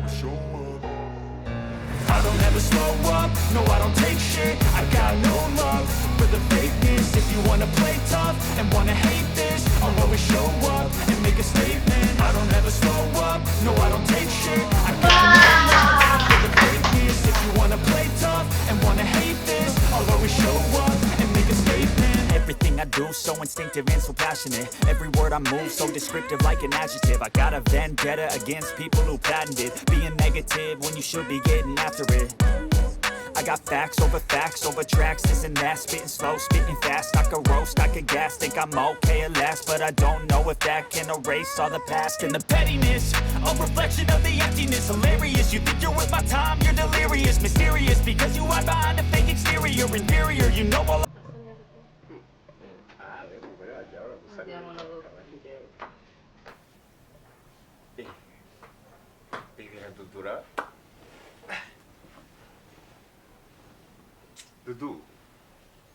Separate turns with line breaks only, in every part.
show up.
I don't ever slow up, no I don't take shit. I got no love for the fakeness. If you wanna play tough and wanna hate this, I'll always show up and make a statement. I don't ever slow up, no I don't take shit. I got no love for the fakeness. If you wanna play tough and wanna hate this, I'll always show up and make a statement. Everything I do so instinctive and so passionate. Every word I move so descriptive like an adjective. I got a vendetta against people who patented being negative when you should be getting after it. I got facts over tracks, this and that. Spitting slow, spitting fast. I could roast, I could gas. Think I'm okay at last, but I don't know if that can erase all the past. And the pettiness, a reflection of the emptiness. Hilarious, you think you're worth my time, you're delirious. Mysterious, because you hide behind a fake exterior. Inferior, you know all.
Dudu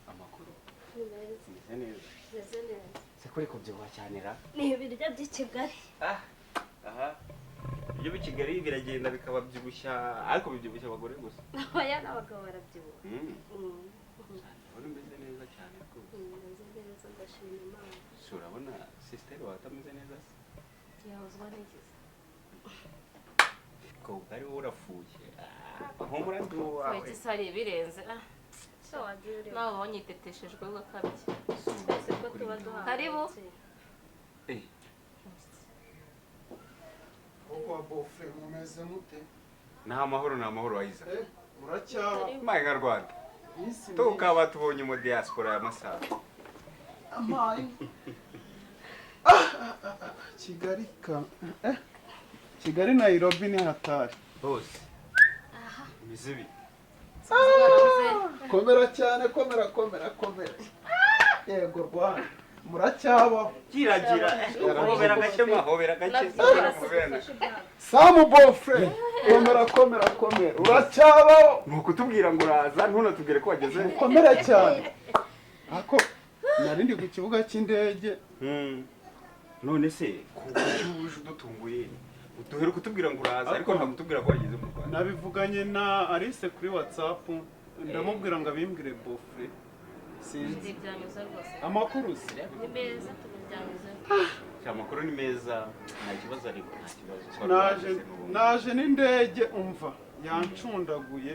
amakuru meze neza se kuri kubyibuha cyane ra
ni ibiryo by'ikigali
aha ibyo b'ikigali biragenda bikaba byibushya ariko bibyibushya abagore gusa
oya n'abagabo barabyibuha
uri meze neza cyane rwose
meze neza ndashima Imana
urabona sister wawe atameze neza se
yahozwa n'ikiza
ko bari urafuye humura ndu wawe
iki sari birenze
so wadure
nawe wanyiteteshejwe go kabye
mbese ko tuba duhaye
karibu
Kwa bofre mumeze mute?
nta mahoro wayiza
Muracyaba
mayi nka Rwanda tukaba tubonye mu diaspora ya Masaka
amayi. Kigali ka Kigali Nairobi ni hatari.
bose imizibi
Komera cyane komera. Yego Rwanda. Muracyaba
kiragira hobera gake
Samu bofre komera uracyaba
nuko tubwira ngo uraza ntunatubwire ko wageze
komera cyane ako narindi ku kibuga cy'indege
none se kubuje dutunguye uduhere kutubwira ngo uraza ariko nta kutubwira ko wageze mu Rwanda
nabivuganye na Alice kuri WhatsApp ndamubwira ngo abimbwire bofre sinzi
byanyuze rwose
amakuru se
ni meza tubyanyuze
amakuru ni meza nta kibazo ariko nta kibazo
naje n'indege umva yancundaguye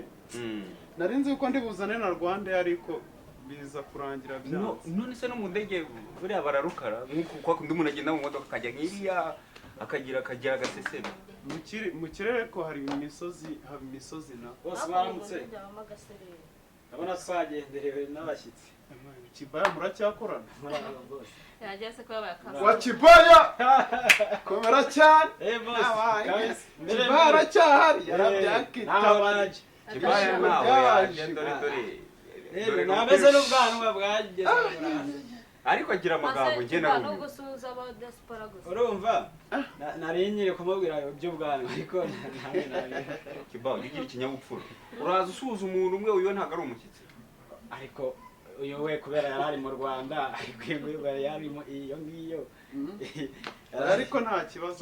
nari nzi ko ndi buzane na Rwanda ariko biza kurangira byanze
none se no mu ndege buriya bararukara nkuko kwa kundi umuntu agenda mu modoka akajya nk'iriya akagira agaseseme
mu kirere ko hari imisozi na
bose baramutse ndabona twagenderewe n'abashyitsi
Kibaya muracyakorana
yagiye se ko yabaye akazi
wa Kibaya komera cyane
boss kabisa
Kibaya aracyahari yarabyakita
Kibaya nawe yaje dore
nameze n'ubwanwa bwageze
ariko agira amagambo nge nawe
no gusuhuza aba diaspora gusa
urumva nari nyiri kumubwira iby'ubwanwa ariko ntawe
Kibaya ugira ikinyabupfura uraza usuhuza umuntu umwe uyo ntago ari umushyitsi
ariko uyu we kubera yari mu Rwanda ariko yari iyo ngiyo
ariko nta kibazo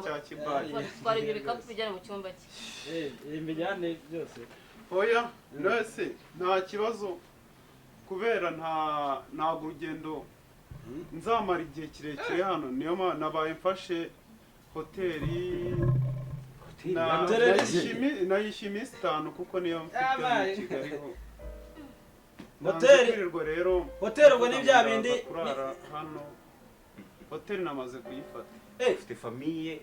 cya Kibaya
twari ibyo bikapu bijyana mu cyumba cye
imbijyane byose
oya nose nta kibazo kubera nta urugendo nzamara igihe kirekire hano niyo nabaye mfashe hoteli nayishimiye 5 kuko niyo mfite mu Kigali
hoteli ubwo ni bya bindi
hano hoteli namaze kuyifata
ufite famille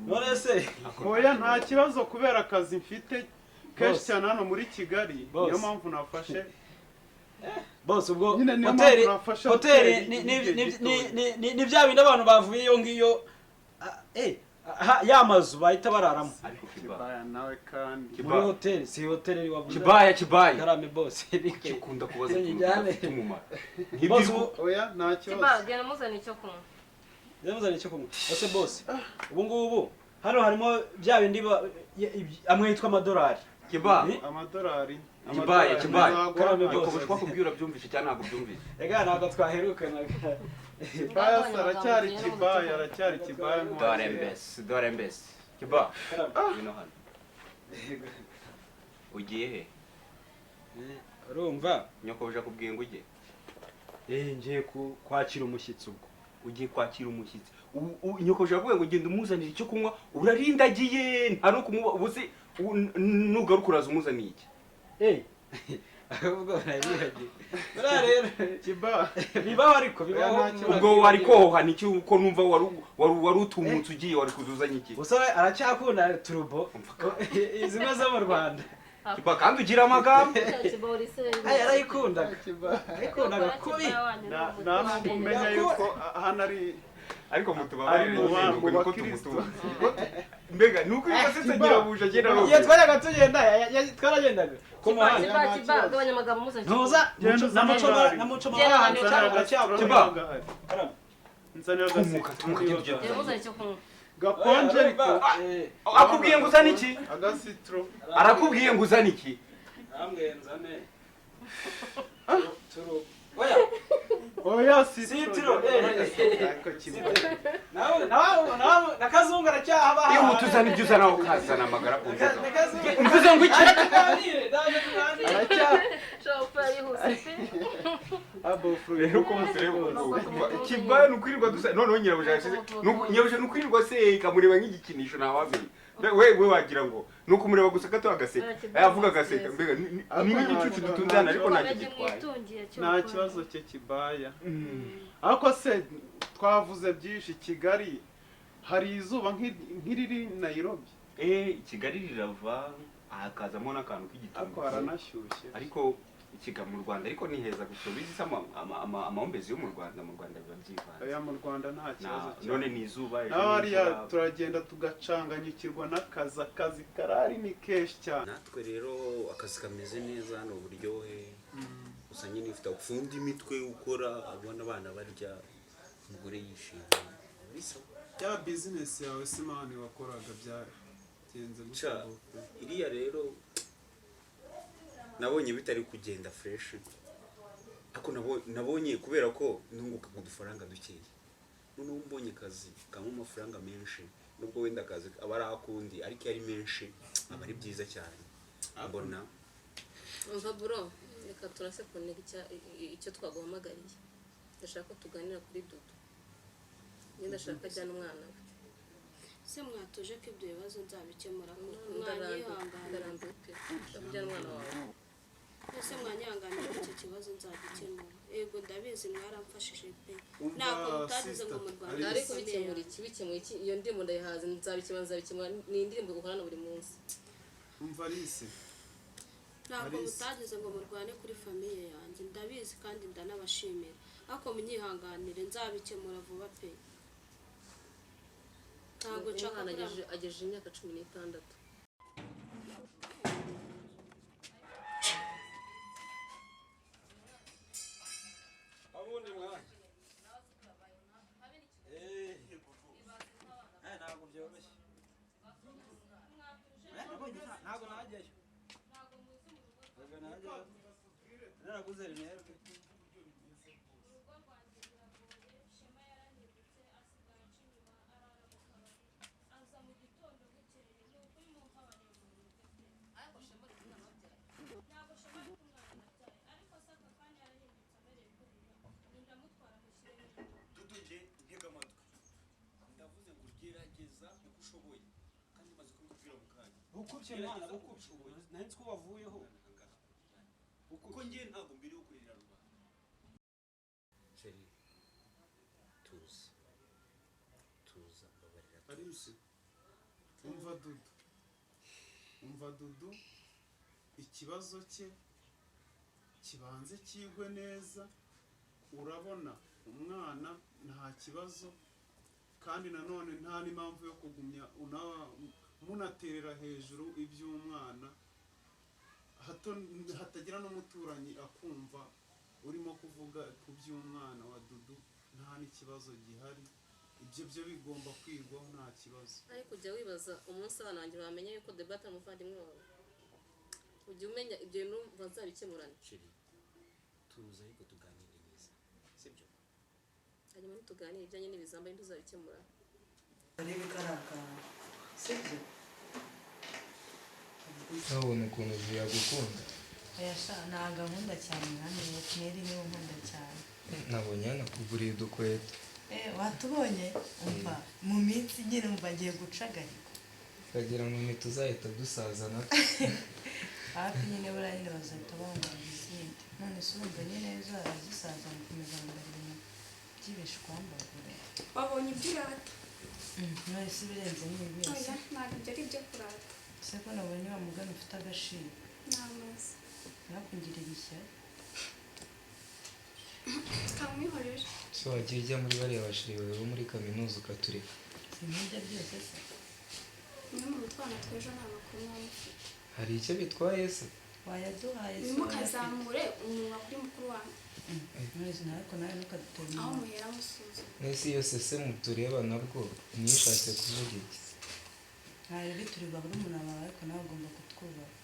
none se
oya nta kibazo kubera akazi mfite kenshi cyane hano muri Kigali niyo mpamvu nafashe
boss ubwo hoteli ni bya bindi abantu bavuye iyo ngiyo yamazu bahita bararamo
Kibaya nawe kandi
muri hoteli si hoteli wavuze
Kibaya
karame boss
ukunda kubaza umumaro
boss oya nta kibazo
Kibaya gena muzana icyo kunywa
icyo kunywa ese boss ubu ngubu hano harimo bya bindi amwe yitwa amadolari
Kibaya
amadolari
Kibaya
karame boss
ukoshwa kubwira byumvishe cyane ntabwo byumvishe
ega ntabwo twaherukana
Kibaya aracyari Kibaya
dore mbese Kiba ngwino hano ugiye he
urumva
nyokobuja kubwiye ngo ujye
ngiye kwakira umushyitsi ubwo
ugiye kwakira umushyitsi nyokobuja kubwiye ngo genda umuzanire icyo kunywa urarindagiye nta no kumuba ubuse nugaruka uraza umuzaniye iki
ahubwo barabihagiye buriya rero
Kiba
bibaho ariko bibaho
ubwo wari kohoha niki uko numva wari utumutse ugiye wari kuzuzanya iki
umusore aracyakunda turubo zimwe zo mu Rwanda
Kiba kandi ugira amagambo
arayikundaga ayikundaga kubi
nta kumenya yuko hano ari
ariko mutubabarire
mu
nuko
bakristo
mbega nuko yasetse agira buje agenda no
iyo twajyaga tugenda twaragendaga ku muhanda
Kiba gabanya amagambo muzanye
ntuza na muco mabanga
Kiba
nzanira
tumuka tumuka
muzanye icyo kunywa
gakonje ariko
akubwiye ngo uzane iki
agasitro
arakubwiye ngo uzane iki
namwenzane turu
oya
Sitro,
sitro ariko Kiba
nawe nakazungu aracyahaba
iyo tuzana ibyo uzana ukazana amagara ku nzoza mvuze ngo iki
shopa yihuse pe
abo
rero ko musere Kiba nukwirirwa dusa noneho nyirabuja yashize nyirabuja nukwirirwa se kamureba nk'igikinisho ntawamenye we wagira ngo nuko umureba gusa gato agaseka yavuga agaseka mbega ni nk'igicucu dutunzana ariko nta gitwaye
nta kibazo cye kibaya ariko se twavuze byinshi Kigali hari izuba nk'iriri Nairobi
Kigali rirava hakazamo n'akantu k'igitutu
ariko haranashyushye
ariko ikiga mu Rwanda ariko ni heza gusa bizi amahumbezi yo mu Rwanda biba byivanze
aya mu Rwanda nta kibazo
none ni izuba
hariya turagenda tugacanganyikirwa n'akazi karari ni kenshi cyane
natwe rero akazi kameze neza ni uburyohe gusa nyine ufite upfunda imitwe ukora abona abana barya umugore yishimye
ya bizinesi yawe se mani wakoraga byagenze
gusa iriya rero nabonye bitari kugenda fresh ako nabonye kubera ko nunguka ku dufaranga dukeya noneho mbonye akazi kamo amafaranga menshi nubwo wenda akazi aba ari akundi ariko ari menshi aba ari byiza cyane mbona
umva bro reka turase connect icyo twaguhamagariye ndashaka tuganira kuri Dudu ndashaka ajyana umwana we
se mwatuje ko ibyo bibazo nzabikemura
ndarambuke ndabujyana umwana wawe
ese mwanyihanganira icyo kibazo nzagikemura yego ndabizi mwaramfashije pe ntabwo mutagize ngo mu Rwanda
ariko bikemura iki iyo ndimo ndayihaze nzabikemura ni indirimbo gukorana buri munsi
umva Alice
ntabwo mutagize ngo murwane kuri famiye yanjye ndabizi kandi ndanabashimira ariko munyihanganire nzabikemura vuba pe ntabwo nshaka
agejeje imyaka 16
abundi mwana ntabwo byoroshye ntabwo najyayo naraguze rinebwe ukubye mwana ukubye nahise ko wavuyeho
kuko ngiye ntabwo mbiri yo kurira rubanda Jerry tuza babarira
Alice umva Dudu ikibazo cye kibanze kigwe neza urabona umwana nta kibazo kandi nanone nta n'impamvu yo kugumya munaterera hejuru iby'umwana hatagira n'umuturanyi akumva urimo kuvuga ku by'umwana wa Dudu nta n'ikibazo gihari ibyo bigomba kwigwaho nta kibazo
ariko ujya wibaza umunsi abana banjye bamenye yuko debate ari umuvandimwe wawe ujya umenya ibyo bintu bazabikemurana
tuza ariko tuganire neza sibyo
hanyuma ntituganire ibijyanye n'ibizambaye ntuzabikemura
niba ikaraka sibyo
ntabona ukuntu yagukunda
oya sha nta gahunda cyane hano Neri niwe nkunda cyane
nabonye yanakuguriye udukweto
watubonye umva mu minsi nyine umva ngiye gucagarika
ukagira ngo ntituzahita dusazana
hafi nyine buriya nyine bazahita bambara izindi none se urumva nyine zazisaza mukomeza bambara ibintu by'ibishwambagure
wabonye ibyo urata
none se ibirenze ni ibihe
oya ntabwo ibyo ari ibyo kurata
se ko nabonye wa mugani ufite agaciro
ni amazi
nakungirira ishyari
kamwihorera
so wagiye ujya muri bariya bashiri bawe bo muri kaminuza ukatureka
sinijya byose se
umwe mu twana tw'ejo nta makuru muba mufite
hari icyo bitwaye se
wayaduhaye se
ntimukazamure umunwa kuri mukuru wanyu
mwese ariko nawe ntukadutera
aho
umunwa
muhera musuzuma
mwese iyo sese mutureba nabwo nishatse kuvuga iki
nta rero turi barumuna bawe ariko nawe ugomba kutwubaha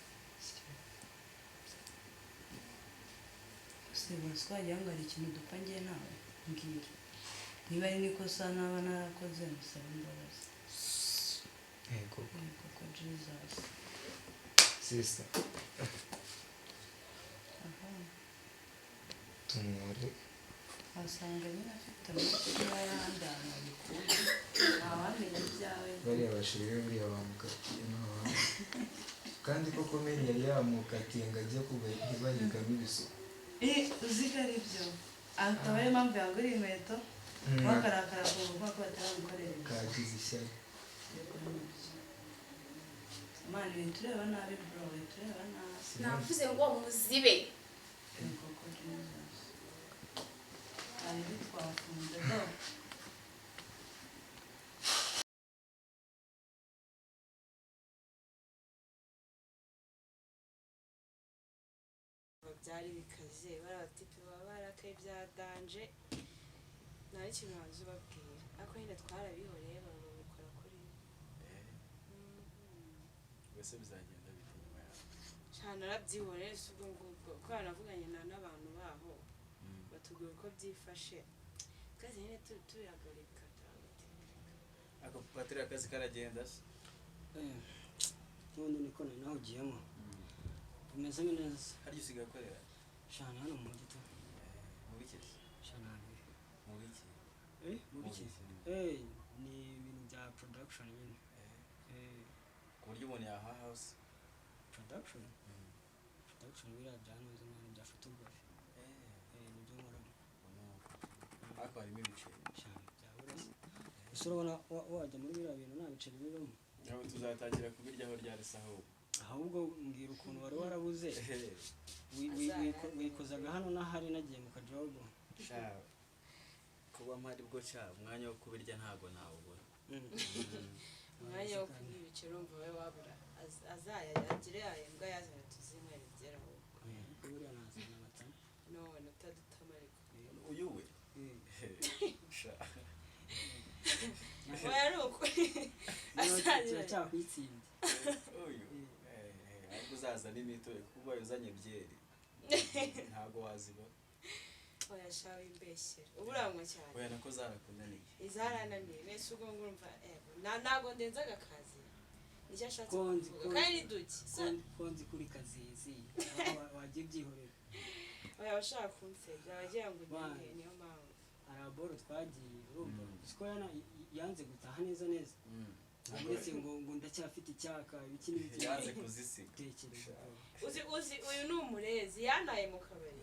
siba twagira ngo hari ikintu dupfa ngiye nawe mbwira niba ari n'ikosa naba narakoze musaba imbabazi
yego
koko jesus
sisa
aha
tumwore
wasanga nyine afite amakuru y'ayandana bikuru ntawamenya ibyawe
bariya bashiri be buriya bamukatiye n'abantu kandi koko meni yari yamukatiye ngo ajye kubahigamo ibisuko
uzi ko ari byo akaba ariyo mpamvu yaguriye inkweto bakarakara ku rugo ko bataramukorera
kagize ishyari
imana ibintu tureba nabi bro tureba nabi
navuze ngo muzibe
koko jesus ari bitwafunze do byari bikaze barabatipe baba barakaye bya danje nta n'ikintu waza ubabwira ariko nyine twarabihoreye babikora kuri
mbese bizagenda bite nyuma yawe
cyane narabyihoreye si ubwo ngubwo ko naravuganye n'abantu baho batubwira uko byifashe kazi nyine tubihagarika
ako patiri akazi karagenda se
none niko nari nawugiyemo bimeze neza
harya usigaye akorera
shana hano mu gito
mu biki
shana
mu biki
mu biki ni ibintu bya production nyine
ku buryo umuntu yaha house
production biriya bya noze mwana bya photography nibyo nkoramo
ariko harimo ibiceri
shana byabura se ese urabona wajya muri biriya bintu nta biceri birimo
nawe tuzatangira kubiryaho ryari saho
ahubwo mbwira ukuntu wari warabuze wikozaga hano n'ahari nagiye mu kajogo
kuba mpari bwo cya umwanya wo kubirya ntago nawubura
umwanya wo kurya ibiceri umva we wabura azayagire yahembwa yazana tuzinywera ibyeraho
buriya nazana amata
none utadutama ariko
uyu we
oya ni ukuri asangira
cyakwitsinda
uyu ariko uzazana imitobe kuba uzanye byeri ntago waziba
oya shawe imbeshyera uburangwa cyane
oya nako zarakunaniye
izarananiye mbese ubwo ngurumva ntago ndenzaga akazi nicyo ashatse kuvuga kandi ni duke
konzi kuri kazizi wagiye byihorera
oya abashaka kunsebya abagira ngo nyine niyo mpamvu
hari aboro twagiye urumva siko yanze gutaha neza uretse ngo ndacyafite icyaka ibiki n'ibiki
yanze kuzisiga
tekereza
uzi uyu ni umurezi yanaye mu kabari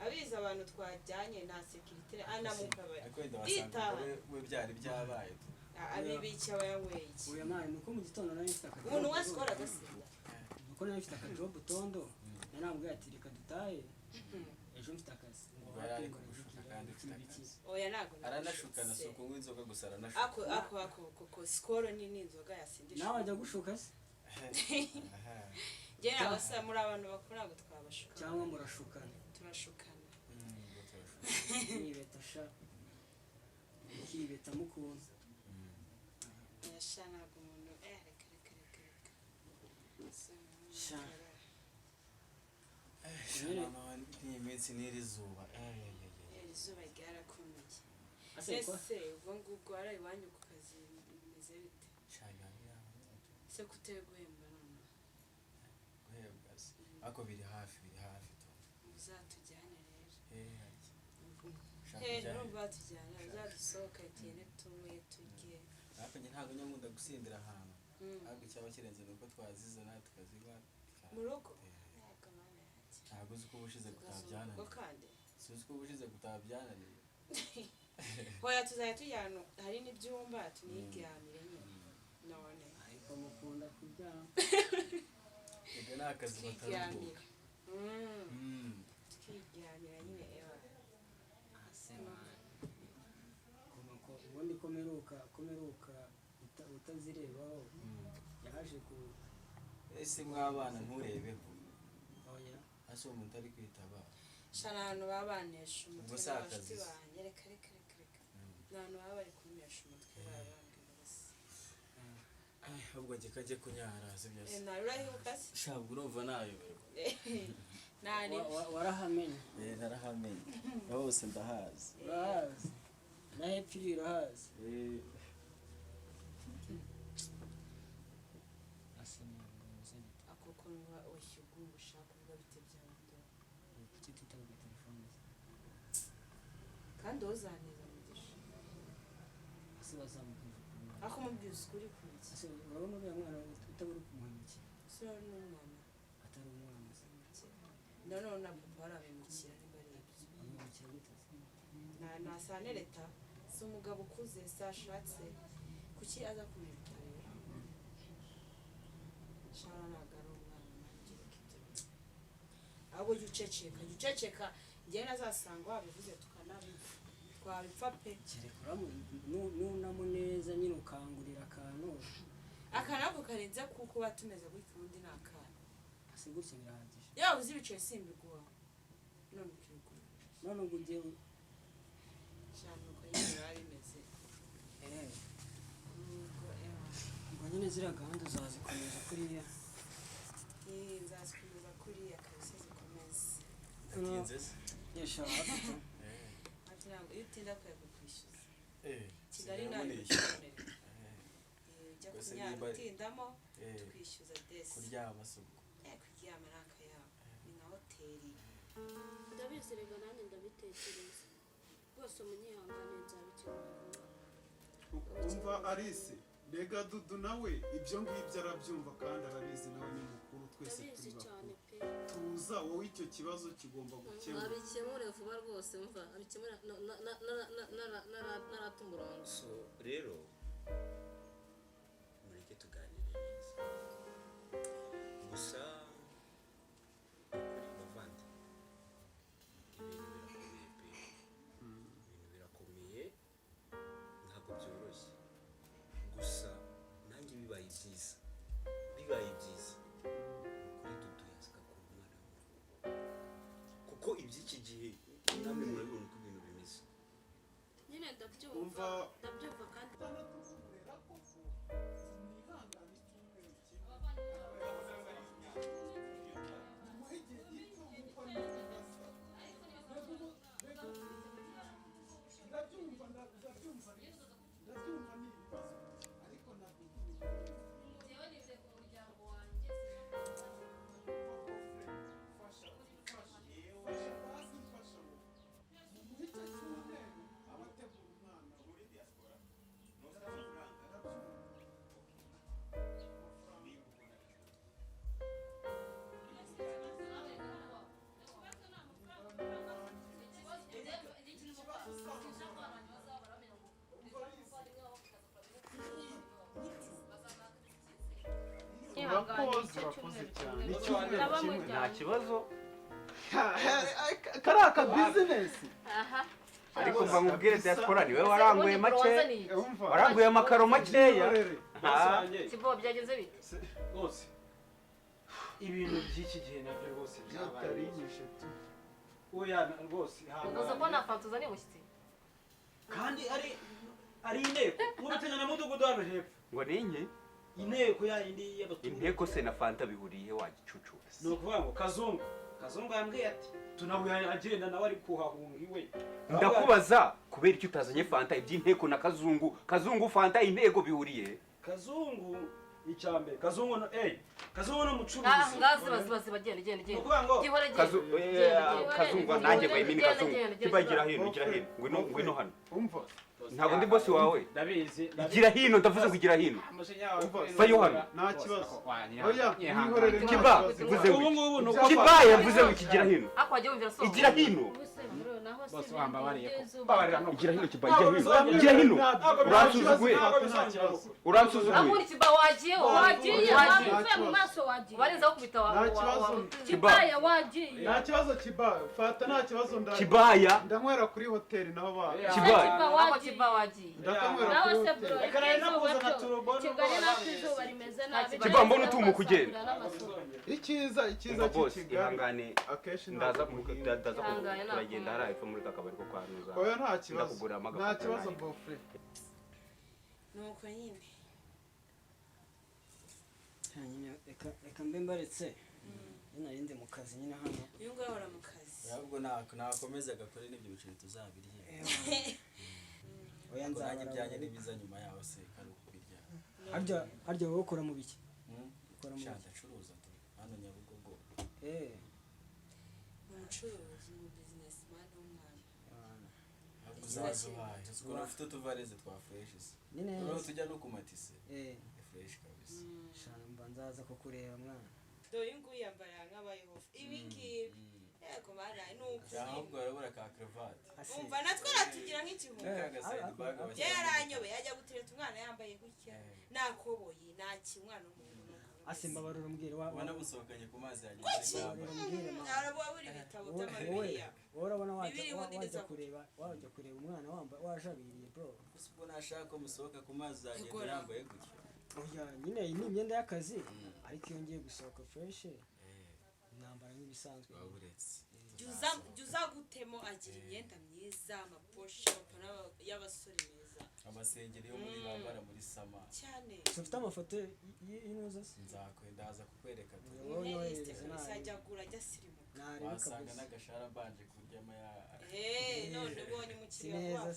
abizi abantu twajyanye nta sekirite ana mu kabari
ariko wenda wasanga we byari byabaye
abibiki aba yanyweye iki
oya mwana nuko mu gitondo nari mfite akajobo
umuntu wese ukora agasinda
nuko nari mfite akajobo tondo narambwiye ati reka dutahe ejo mfite akazi ngo
yari kugushuka kandi ufite akazi
oya ntago
aranashukana si ukunywa inzoga gusa aranashuka
ako sikoro ni inzoga yasindisha
nawe ajya gushuka se
njye nabasa muri abantu bakuru ntabwo twabashuka
cyangwa murashukana
turashukana
nibeta sha ikibeta mukunze
yasha ntabwo umuntu reka
sha
iyi minsi n'iri zuba
izuba ryarakomeye ese ubwo ngubwo waraye iwanyu ku kazi bimeze bite
se kuteguhemba none
guhembwa se ariko biri hafi to
uzatujyane
shaka
rero
ijyane
nubwo batujyana uzadusohoka tugende tumwe turye
ariko njye ntabwo nyamunda gusindira ahantu ariko icyaba kirenze ni uko twazizana tukazinywa
mu rugo
ntabwo uzi ko ubushize gutabyananiye
kandi
si uzi ko ubushize gutabyananiye
hoya tuzajya tujyana hari n'ibyumba tuniryamire nyine none
ariko mukunda kuryama
ibyo ni akazi bataruhuka
tukiryamira nyine ewa
ubundi komeruka utazirebaho yaje ku
ese mwabana nturebeho
oya
ase uwo muntu ari kwitaba
shana abantu babanesha umutwe
Ubwo si
n'abashuti
akazi.
banjye reka abantu baba bari kunesha umutwe barabambwira gusa
ahubwo njye kajye kunyara se byose
nawe urahibuka se
shabwo urumva nayoberwa
nani
warahamenye
narahamenye hose ndahazi
urahazi na hepfo urahazi
ako kunywa washyuguye ubushaka ubwo bite byawe
kuki tutavuga telefone
kandi uzaneza mugisha
ese bazamukije
ako mubwiza ukuri kuki
ese urabona uriya mwana utabura kumuhemukira
ese uri n'umwana
atari umwana
nanone na papa barabimukira niba ari ibyo
amwimukira gute
nasane leta si umugabo ukuze se ashatse kuki aza kubiruta rero shara ntabwo ari umwana nanjye reka ibyo ahubwo jya uceceka njyewe nazasanga wabivuze tukanabiva twabipfa pe
kereka nunamo neza nyine ukangurira akantu
akanako karenze kuko uba tumeze gutya ubundi ni akana
ase gutya birahagije
yaba uzi ibicaye simbiguha none ukigura
none ubwo ugiye
cyane uko nyine biba bimeze
ubwo nyine ziriya gahunda uzazikomeza kuriya
nzazikomeza kuriya kabisa zikomeze
ndatinze se
yashaka
ati ntabwo iyo utinda kwiye kukwishyuza kigali
sinabona
nayo
ishyura
ujya
Gusa
kunyara
niba-
utindamo tukishyuza desi
kuryama se ubwo
kuryama ni akayabo ni nka hoteli
ndabizi rega nanjye ndabitekereza rwose munyihanganire nzabikemura
umva Alice rega Dudu nawe ibyo ngibyo arabyumva kandi arabizi nawe ni mukuru twese
ndabizi
turi
cyane
bakuru
pe
tuza wowe icyo kibazo kigomba gukemura
abikemure vuba rwose mva abikemure narata umurongo
so rero mureke tuganire neza gusa ukuri bavandi ibintu birakomeye ntabwo byoroshye gusa nanjye bibaye byiza ukuri Dudu yazaga kuba umwana w'umuhungu kuko iby'iki gihe namwe murabibona uko ibintu bimeze
nyine ndabyumva kandi
urakoze cyane icyumweru kimwe
nta kibazo
kari aka bizinesi
ariko mva mubwire diaspora niwe waranguye make waranguye amakaro makeya
sibo byagenze bite
rwose ibintu by'iki gihe nabyo rwose byabaye oya rwose
uza ko nafantuza ni mushyitsi
kandi ari inteko nk'urutenya na mudugudu hano hepfo
ngo ni inki
inteko yayindi y'abaturage
inteko se na fanta bihuriye wa gicucu
ni ukuvuga ngo kazungu yambwiye ati tunabuye agenda nawe ari kuhahunga iwe
ndakubaza kubera icyo utazanye fanta iby'inteko na kazungu fanta inteko bihuriye
kazungu icyambere kazungu no kazungu no mucuruzi
ngazi bagenda
kazungu nanjye bayimini kazungu kibagira hino ngwino hano ntabwo ndi bosi wawe
ndabizi
igira hino ndavuze ngo igira hino vayo hano
nta kibazo
kiba yavuze ngo kigira hino igira hino
bose wambabariye
igira hino kiba igira hino uransuzuguye
akuri kiba wagiye
mu maso wagiye
barenza kubita
kibaya wagiye
nta kibazo kiba fata nta kibazo
kibaya
ndanywera kuri hoteli naho ba
kiba wagiye
ndakanywera kuri hoteli
kigali natwe izuba rimeze nabi
kiba mbona utuma kugenda
icyiza
ihangane
akenshi
ndaza turagenda hariya epfo muri kakabari ko kwanuza
oya nta kibazo bofre
nuko nyine
reka mbe mbaretse narinde mu kazi nyine hano
uyu nguyu ahora mu kazi
ahubwo nakomeza agakore n'ibyo biceri tuzabirya
oya
nzabara ibyanjye n'ibiza nyuma yaho se kari ukubirya
harya wowe ukora mu biki
shaka acuruza hano Nyabugogo
umucuruzi mu businessman w'umwana
uzazubaye uzikora ufite utuvareze twa fresh se niba tujya no ku matise fresh kabisa
shana mba nzaza kukureba mwana
dore nguyu yambara nk'abayehova ibi ngibi yego mana nuko
ahubwo arabura ka cravate
umva natwe aratugira nk'ikibuga yaranyobe yajya gutereta umwana yambaye gutya nakoboyi naki umwana w'umuntu
asemba barura mbwira
wanamusohokanye ku mazi yanjye
arabuwa buri bitabo by'amabibiliya
urabona wajya kureba umwana wajabiriye bro
gusa ubwo nashaka ko musohoka ku mazi yanjye yambaye gutya
oya nyine iyi ni imyenda y'akazi ariko iyo ngiye gusohoka fresh nambara nk'ibisanzwe
waburetse
juza gutemo agira imyenda myiza amaposhe y'abasore beza
amasengeri yo muri bambara muri sama
cyane
ufite amafoto y'inoza se
nzakwendaza kukwereka
sajya gura ajya sirimuka
wasanga n'agashara mbanje kuryama ya
none ubonye umukiriya wawe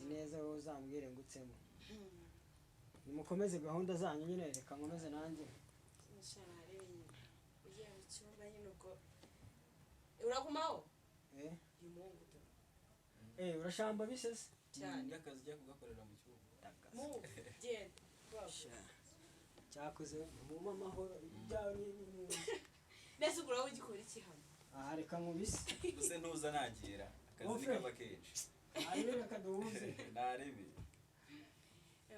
neza wowe uzambwire ngutsemo nimukomeze gahunda zanyu nyine reka nkomeze nanjye
ugiye mu cyumba nyine ubwo uragumaho y'umuhungu
urashamba bisese
cyane
akazi ujya kugakorera mu cyumba
genda
cyakoze mu amahoro ibyawe
nese ubwo uraho ugikora iki hano
reka nkubise
gusa ntuza nagira akazi nikaba kenshi
reka duhuze
narebe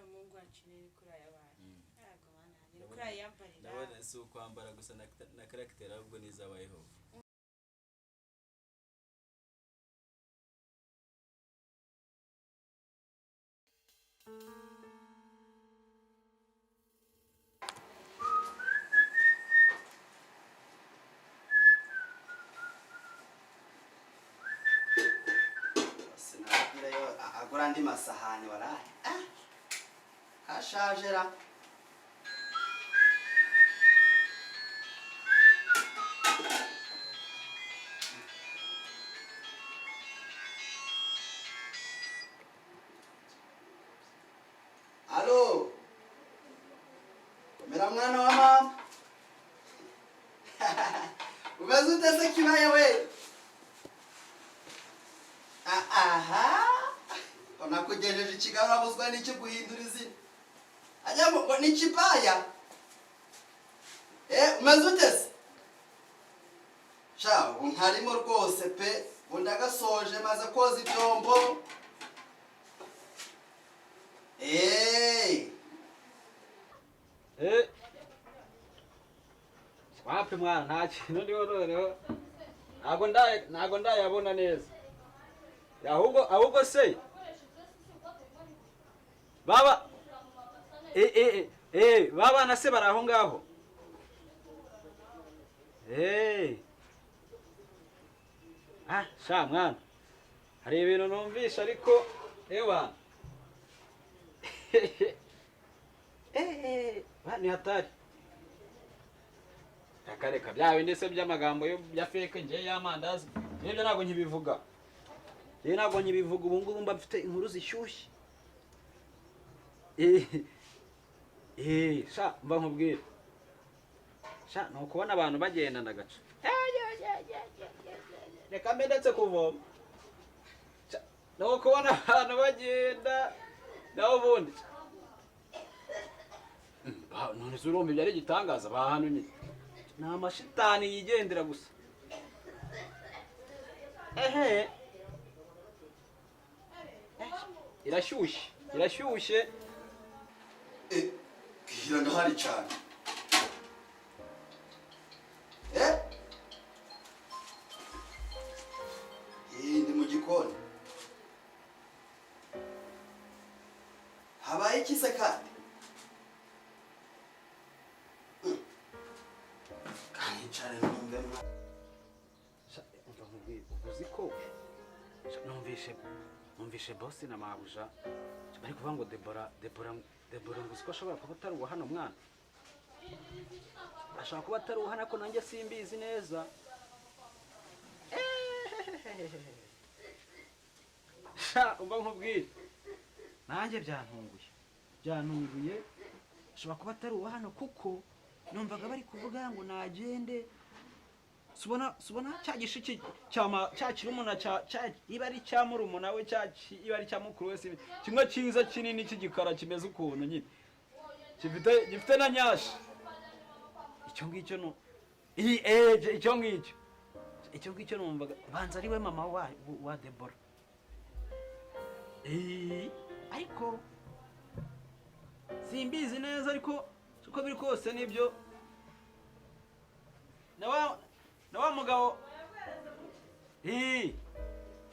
umuhungu wacu ni kuri aya bantu ntabwo bananye kuri aya yambarira
ndabona si ukwambara gusa na karagiteri ahubwo n'izabayeho
agura andi masahani waraye ashajera Alo komera mwana wa mama umeze ute se kibaya we aha nakugejeje ikigali urabuzwa n'icyo guhindura izina ajya ngo ni kibaya umeze ute se sha ntarimo rwose pe ndagasoje maze koza ibyombo
wapi mwana nta kintu ndiho noneho ntago ndayabona neza ahubwo se baba babana se bari aho ngaho sha mwana hari ibintu numvisha ariko ewa ni hatari akareka bya bindi se by'amagambo ya fake ngiye y'amandazi nibyo ntabwo nkibivuga ubu ngubu mba mfite inkuru zishyushye sha mba nkubwira sha ni ukubona abantu bagenda ndagaca reka mbe ndetse kuvoma ni ukubona abantu bagenda naho ubundi none se urumva ibyo ari igitangaza bahanu nyine ni amashitani yigendera gusa irashyushye
Bwira ndahari cyane. Ndi mu gikoni. Habaye iki se kandi? Kanicara numve mwa.
uzi ko numvishe boss na mabuja bari kuvuga ngo Debora ngo uko ashobora kuba atari uwahana umwana ashobora kuba atari uwahana ko nanjye simbizi neza umva nkubwire nanjye byantunguye ashobora kuba atari uwahana kuko numvaga bari kuvuga ngo nagende subona cya gishiki cya kirumuna iba ari cya murumuna we iba ari cya mukuru wese kimwe cyiza kinini cy'igikara kimeze ukuntu nyine gifite na nyashi icyo ngicyo no icyo ngicyo numvaga banza ari we mama wa Debora ariko simbizi neza ariko uko biri kose nibyo na wa mugabo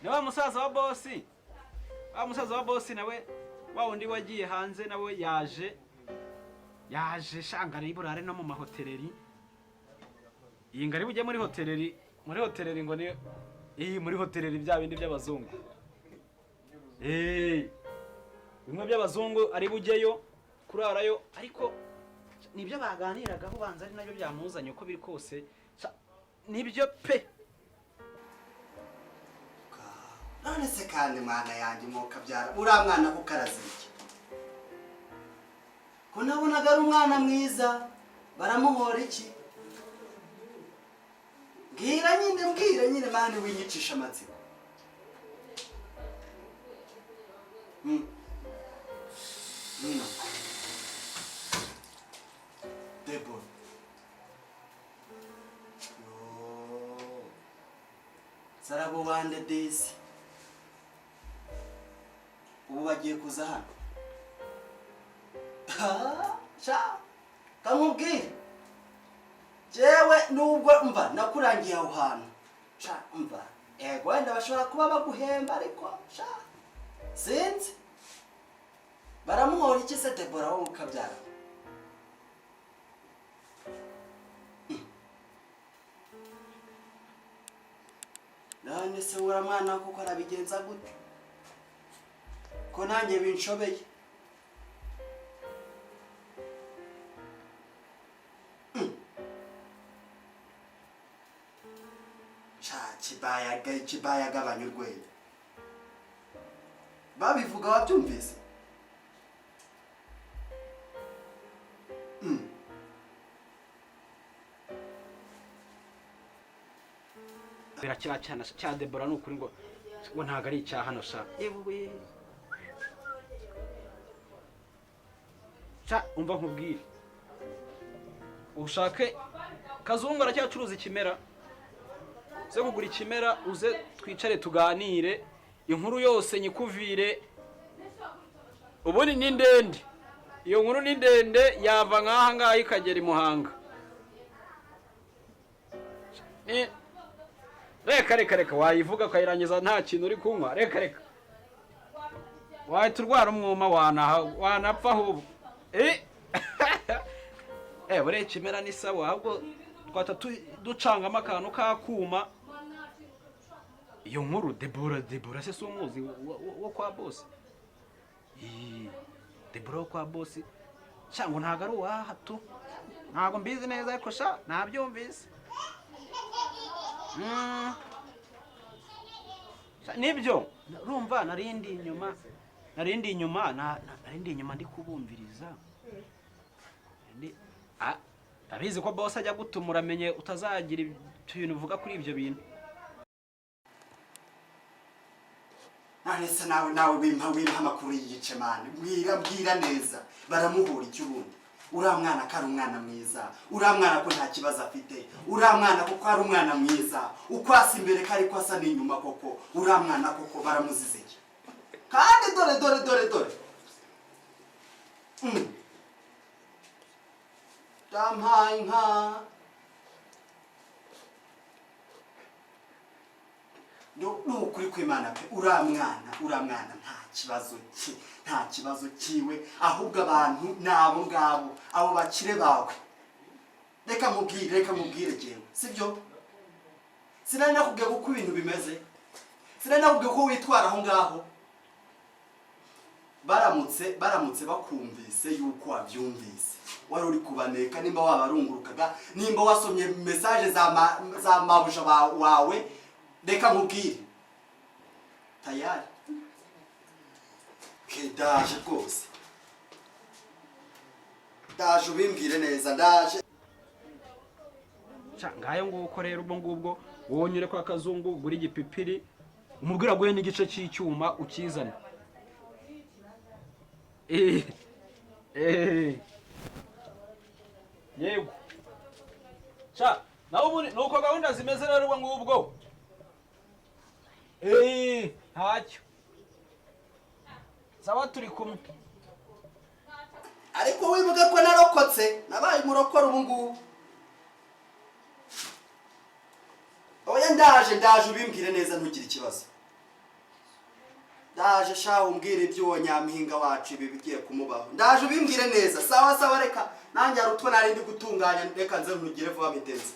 na wa musaza wa bosi nawe wa wundi wagiye hanze nawe yaje shangara iburare no mu mahoteleri iyi ngari bujye muri hoteleri ngo ni muri hoteleri bya bindi by'abazungu bimwe by'abazungu ari bujyeyo kurarayo ariko nibyo baganiragaho banza ari nabyo byamuzanye uko biri kose nibyo pe
none se kandi mwana yanjye mukabyara uriya mwana ko karazirike ko nabonaga ari umwana mwiza baramuhora iki mbwira nyine mwana winyicisha amatsiko Debora Sarabo wande desi ubu bagiye kuza hano kamubwire jewe nubwo mva nakurangiye aho hantu mva ego wenda bashobora kuba baguhemba ariko sinzi baramuhora iki se Debora wo mukabyara none se ura mwana kuko arabigenza gute ko nanjye binshobeye kibaye agabanya urwenya babivuga wabyumvise
birakira cyane cya Debora n'ukuri ngo ntago ari icyaha no sha umva nkubwire ushake Kazungu aracyacuruza ikimera uze kugura ikimera uze twicare tuganire inkuru yose nyikuvire ubundi ni ndende iyo nkuru ni ndende yava nk'aha ngaha ikagera i Muhanga reka wayivuga ukayirangiza nta kintu uri kunywa reka wahita urwara umwuma wanapfa ahubwo buriya ikimera ni sawa ahubwo twahita ducangamo akantu k'akuma iyo nkuru Debora se si umuzi wo kwa bosi Debora wo kwa bosi cyangwa ntabwo ari uwaha tu ntabwo mbizi neza ariko nabyumvise nibyo urumva narindi inyuma ndi kubumviriza abizi ko boss ajya gutuma uramenye utazagira ibintu uvuga kuri ibyo bintu.
Nonese nawe wimpa amakuru y'igice mani. Bwira neza. Baramuhura icyo ubundi. Uriya mwana ko ari umwana mwiza. Uriya mwana ko nta kibazo afite. Uriya mwana ko ari umwana mwiza. Uko asa imbere ko ariko asa n'inyuma koko. Uriya mwana koko baramuzize iki? Kandi dore. Dampaye inka. Nukuri kw'Imana pe uriya mwana nta kibazo kiwe ahubwo abantu nabo ngabo abo bakire bawe. Reka mubwire jewe sibyo? Sinari nakubwiye uko ibintu bimeze. Sinari nakubwiye ko witwara aho ngaho. Baramutse bakumvise yuko wabyumvise. Wari uri kubaneka nimba wabarungurukaga, nimba wasomye message za mabuja wawe. Reka mubwire tayari kedaje rwose ndaje ubimbwire neza ndaje
ngayo nguko rero ubwo ngubwo wonyure kwa Kazungu buri gipipiri umubwira guhe n'igice cy'icyuma ukizana yego nawe ubundi nuko gahunda zimeze rero ubwo ngubwo ntacyo sawa turi kumwe
ariko wibuke ko narokotse nabaye umurokore ubu ngubu. Oya ndaje ubimbwire neza ntugire ikibazo. Ndaje sha umbwire ibyo Nyampinga wacu ibi bigiye kumubaho. Ndaje ubimbwire neza. Sawa reka nanjye ari utwo nari ndi gutunganya reka nze ntugire vuba bitenze.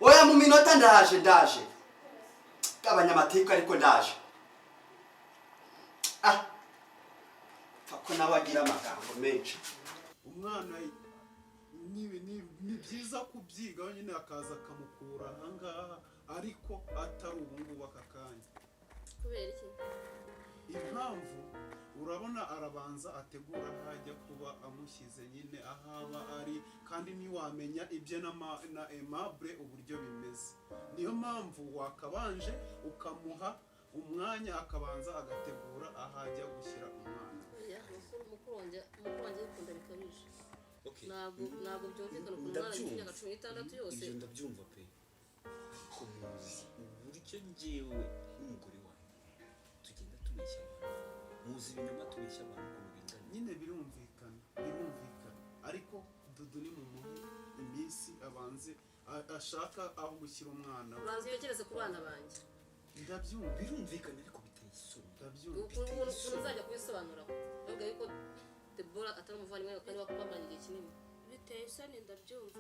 Oya mu minota ndaje. Abanyamateka ariko ndaje. Fako nabagira amagambo menshi.
Umwana ni byiza kubyiga nyine akaza akamukura ahangaha ariko atari ubu ngubu aka kanya.
Kubera iki?
Impamvu urabona arabanza ategura hajya kuba amushyize nyine ahaba ari kandi ntiwamenya ibye na Aimable uburyo bimeze. Niyo mpamvu wakabanje ukamuha umwanya akabanza agategura ahajya gushyira umwana.
Mukuru wanjye yikunda bikabije. Ntabwo byumvikana ku mwana w'imyaka 16 yose.
Ibyo ndabyumva pe. Ko muzi uburyo njyewe n'umugore wawe tugenda tubeshya abantu. Muzi ibinyoma tubeshya abantu ku bingana.
Nyine birumvikana. Ariko Dudu ni mu muhi iminsi abanze ashaka aho gushyira umwana.
Ubanze utekereze ku bana banjye.
Ndabyumva.
Birumvikana ariko biteye isoni.
Ndabyumva.
Uzajya kubisobanura. Bavuga yuko Deborah atari umuvandimwe wawe kandi bakubamanye igihe kinini.
Biteye isoni ndabyumva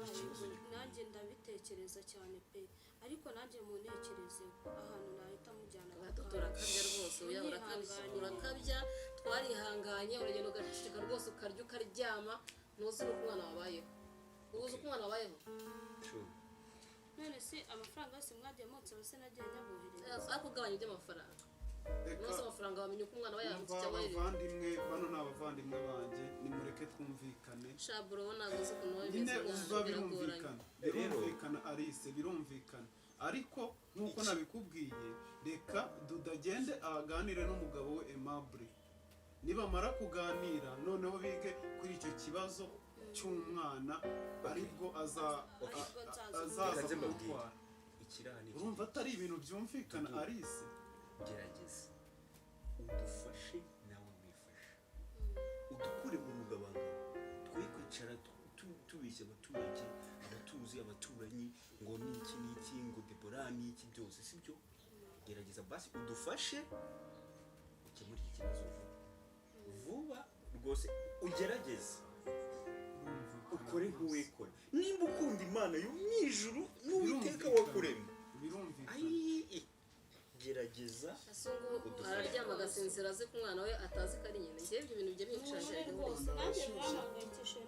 nanjye ndabitekereza cyane pe ariko nanjye mu ntekereze ahantu nahita mujyana
turakabya rwose urakabya twarihanganye uragenda ugaceceka rwose ukarya ukaryama ntuzi uko umwana wabayeho uzi uko umwana wabayeho
none se amafaranga yose mwagiye mutse bose nagiye nyabohereza
ariko ugabanya iby'amafaranga nose amafaranga wamenye uko umwana wayambutse cyangwa
bano ni abavandimwe banjye nimureke twumvikane
shaburo bo ntabwo uzi ukuntu
nyine uba birumvikana Alice birumvikana ariko nk'uko nabikubwiye reka dudagende aganire n'umugabo we Aimable nibamara kuganira noneho bige kuri icyo kibazo cy'umwana aribwo azaza kumutwara. Urumva atari ibintu byumvikana Alice?
Gerageza udufashe nawe wifashe udukure mu rugabano twe kwicara tubishye abaturage abatuzi abaturanyi ngo niki ngo Deborah niki byose sibyo. Gerageza basi udufashe ukemure iki kibazo vuba rwose ugerageze ukore nk'uwikora nimba ukunda Imana yo mwijuru n'Uwiteka wakurema birumvikana. Gerageza
araryama agasinzira azi ko umwana we atazi ko ari nyina njye ibyo bintu bijya bincangirira rwose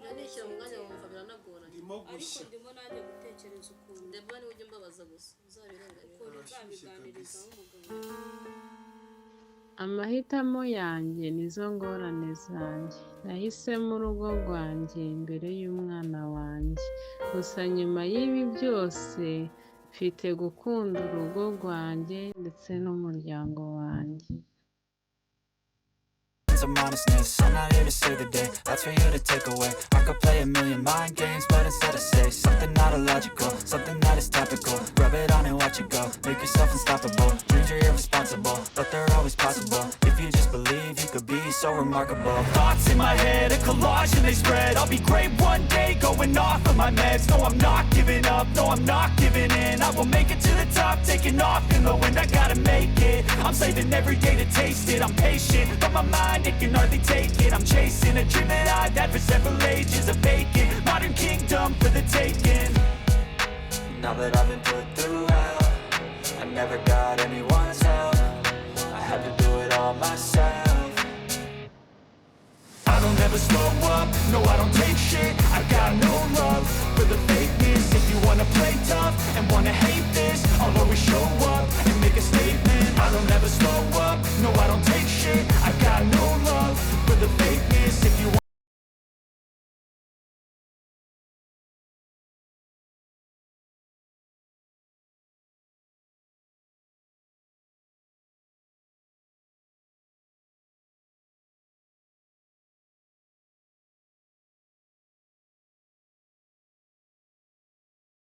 nanishyira mu mwanya wumva biranagoranye
ariko ndimo nanjye gutekereza ukuntu
Deborah niwe ujya umbabaza gusa uzabirenganira
ukuntu nzabiganiriza umugabo
amahitamo yanjye nizo ngorane zanjye nahisemo urugo rwanjye mbere y'umwana wanjye gusa nyuma y'ibi byose mfite gukunda urugo rwanjye ndetse n'umuryango wanjye.
Some honestness, I'm not here to save the day. That's for you to take away. I could play a million mind games, but instead I say something not illogical, something that is topical. Rub it on and watch it go. Make yourself unstoppable. Dreams are irresponsible, but they're always possible. If you just believe, you could be so remarkable. Thoughts in my head, a collage and they spread. I'll be great one day, going off of my meds. No, I'm not giving up, no, I'm not giving in. I will make it to the top, taking off in the wind. I gotta make it. I'm saving every day to taste it. I'm patient, but my mind, it can hardly take it. I'm chasing a dream that I've had for several ages. A vacant modern kingdom for the taking. Now that I've been put through hell, I never got anyone's help. I had to do it all myself. I don't ever slow up, no I don't take shit. I got no love for the fakeness. If you wanna play tough and wanna hate this, I'll always show up and make a statement. I don't ever slow